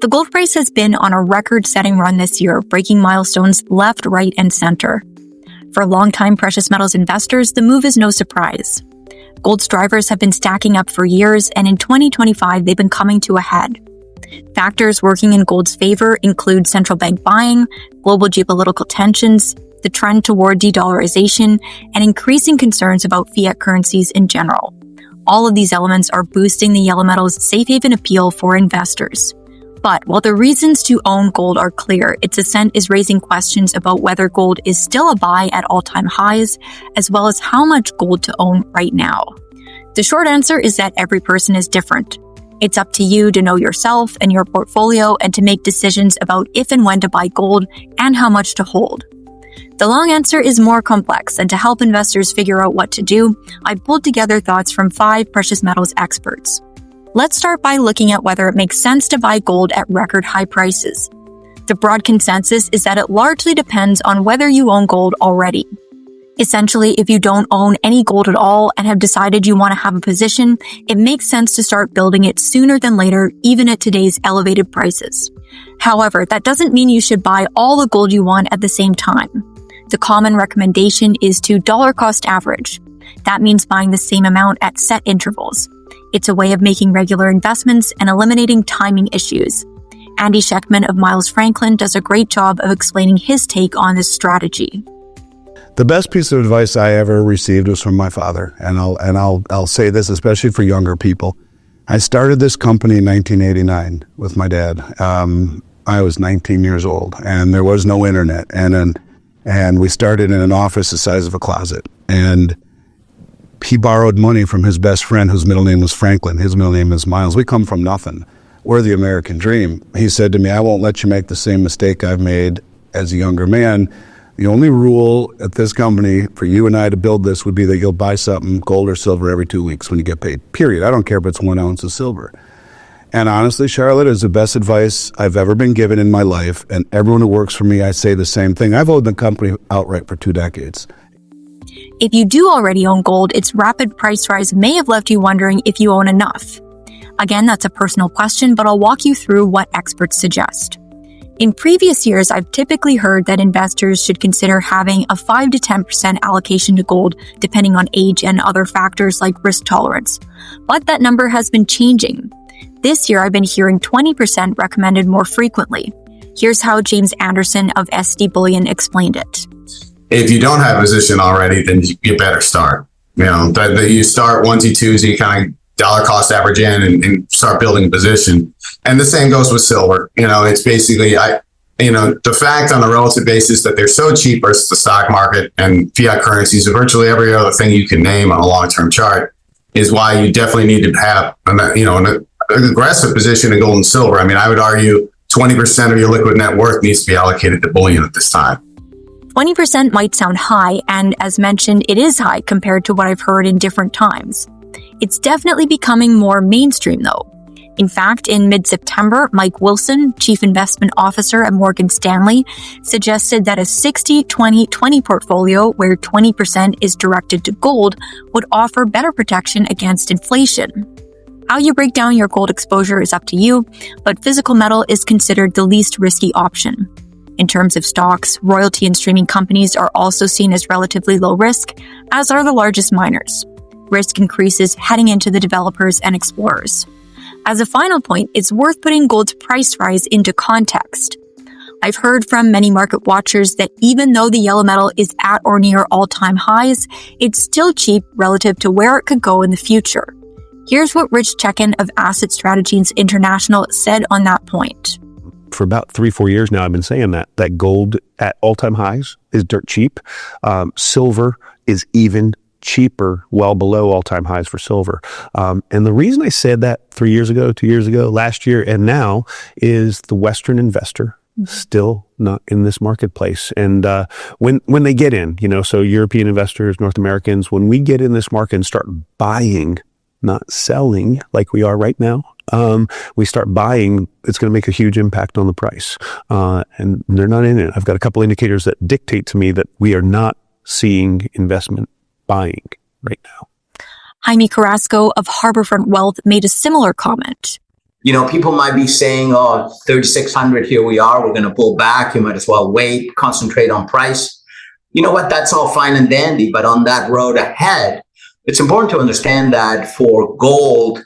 The gold price has been on a record-setting run this year, breaking milestones left, right, and center. For longtime precious metals investors, the move is no surprise. Gold's drivers have been stacking up for years, and in 2025, they've been coming to a head. Factors working in gold's favor include central bank buying, global geopolitical tensions, the trend toward de-dollarization, and increasing concerns about fiat currencies in general. All of these elements are boosting the yellow metal's safe haven appeal for investors. But while the reasons to own gold are clear, its ascent is raising questions about whether gold is still a buy at all-time highs, as well as how much gold to own right now. The short answer is that every person is different. It's up to you to know yourself and your portfolio and to make decisions about if and when to buy gold and how much to hold. The long answer is more complex, and to help investors figure out what to do, I pulled together thoughts from 5 precious metals experts. Let's start by looking at whether it makes sense to buy gold at record high prices. The broad consensus is that it largely depends on whether you own gold already. Essentially, if you don't own any gold at all and have decided you want to have a position, it makes sense to start building it sooner than later, even at today's elevated prices. However, that doesn't mean you should buy all the gold you want at the same time. The common recommendation is to dollar cost average. That means buying the same amount at set intervals. It's a way of making regular investments and eliminating timing issues. Andy Schechtman of Miles Franklin does a great job of explaining his take on this strategy. The best piece of advice I ever received was from my father, and I'll say this especially for younger people. I started this company in 1989 with my dad. I was 19 years old, and there was no internet, and we started in an office the size of a closet. And he borrowed money from his best friend, whose middle name was Franklin. His middle name is Miles. We come from nothing. We're the American dream. He said to me, I won't let you make the same mistake I've made as a younger man. The only rule at this company for you and I to build this would be that you'll buy something, gold or silver, every 2 weeks when you get paid, period. I don't care if it's 1 ounce of silver. And honestly, Charlotte, is the best advice I've ever been given in my life. And everyone who works for me, I say the same thing. I've owed the company outright for 2 decades. If you do already own gold, its rapid price rise may have left you wondering if you own enough. Again, that's a personal question, but I'll walk you through what experts suggest. In previous years, I've typically heard that investors should consider having a 5 to 10% allocation to gold, depending on age and other factors like risk tolerance. But that number has been changing. This year, I've been hearing 20% recommended more frequently. Here's how James Anderson of SD Bullion explained it. If you don't have a position already, then you better start. You start onesie twosie, kind of dollar cost average in and start building a position. And the same goes with silver. It's basically, the fact on a relative basis that they're so cheap versus the stock market and fiat currencies and virtually every other thing you can name on a long-term chart is why you definitely need to have, an aggressive position in gold and silver. I would argue 20% of your liquid net worth needs to be allocated to bullion at this time. 20% might sound high, and as mentioned, it is high compared to what I've heard in different times. It's definitely becoming more mainstream, though. In fact, in mid-September, Mike Wilson, Chief Investment Officer at Morgan Stanley, suggested that a 60-20-20 portfolio where 20% is directed to gold would offer better protection against inflation. How you break down your gold exposure is up to you, but physical metal is considered the least risky option. In terms of stocks, royalty and streaming companies are also seen as relatively low risk, as are the largest miners. Risk increases heading into the developers and explorers. As a final point, it's worth putting gold's price rise into context. I've heard from many market watchers that even though the yellow metal is at or near all-time highs, it's still cheap relative to where it could go in the future. Here's what Rich Chekin of Asset Strategies International said on that point. For about 3-4 years now, I've been saying that gold at all-time highs is dirt cheap. Silver is even cheaper, well below all-time highs for silver. And the reason I said that 3 years ago, 2 years ago, last year, and now is the Western investor still not in this marketplace. And when they get in, so European investors, North Americans, when we get in this market and start buying, not selling like we are right now, we start buying, it's going to make a huge impact on the price. And they're not in it. I've got a couple indicators that dictate to me that we are not seeing investment buying right now. Jaime Carrasco of Harborfront Wealth made a similar comment. People might be saying, oh, 3,600, here we are, we're going to pull back. You might as well wait, concentrate on price. You know what? That's all fine and dandy. But on that road ahead, it's important to understand that for gold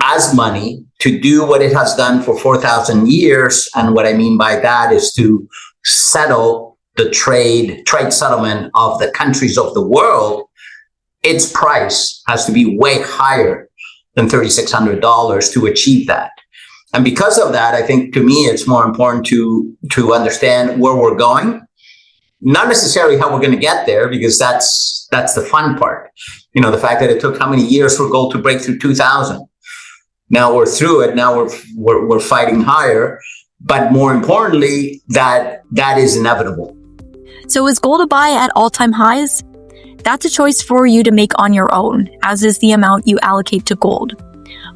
as money to do what it has done for 4,000 years, and what I mean by that is to settle the trade settlement of the countries of the world, its price has to be way higher than $3,600 to achieve that. And because of that, I think to me, it's more important to understand where we're going, not necessarily how we're going to get there, because that's the fun part. The fact that it took how many years for gold to break through 2,000. Now we're through it. Now we're fighting higher, but more importantly, that is inevitable. So is gold a buy at all-time highs? That's a choice for you to make on your own, as is the amount you allocate to gold.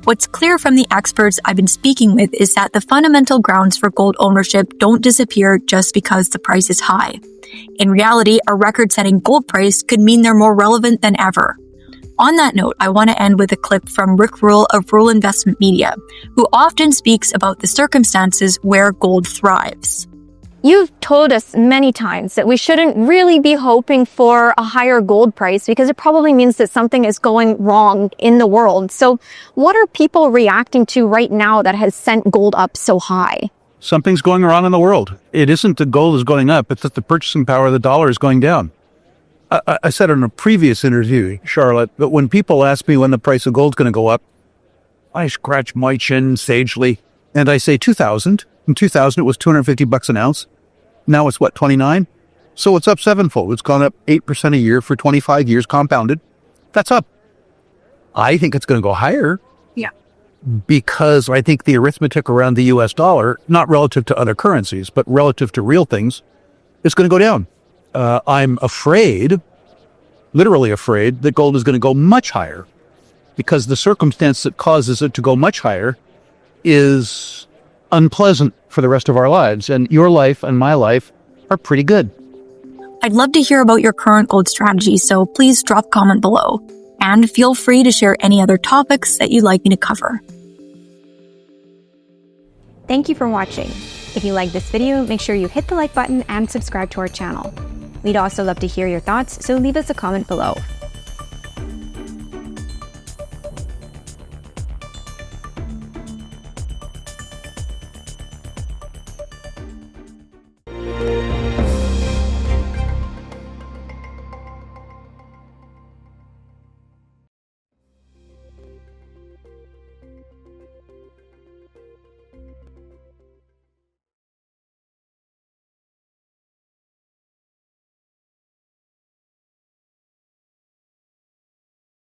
What's clear from the experts I've been speaking with is that the fundamental grounds for gold ownership don't disappear just because the price is high. In reality, a record-setting gold price could mean they're more relevant than ever. On that note, I want to end with a clip from Rick Rule of Rule Investment Media, who often speaks about the circumstances where gold thrives. You've told us many times that we shouldn't really be hoping for a higher gold price because it probably means that something is going wrong in the world. So what are people reacting to right now that has sent gold up so high? Something's going wrong in the world. It isn't that gold is going up, it's that the purchasing power of the dollar is going down. I said in a previous interview, Charlotte, that when people ask me when the price of gold's going to go up, I scratch my chin sagely and I say 2000. In 2000, it was $250 an ounce. Now it's what, 29? So it's up sevenfold. It's gone up 8% a year for 25 years compounded. That's up. I think it's going to go higher. Yeah. Because I think the arithmetic around the US dollar, not relative to other currencies, but relative to real things, is going to go down. I'm afraid, literally afraid, that gold is going to go much higher because the circumstance that causes it to go much higher is unpleasant for the rest of our lives. And your life and my life are pretty good. I'd love to hear about your current gold strategy, so please drop a comment below. And feel free to share any other topics that you'd like me to cover. Thank you for watching. If you like this video, make sure you hit the like button and subscribe to our channel. We'd also love to hear your thoughts, so leave us a comment below.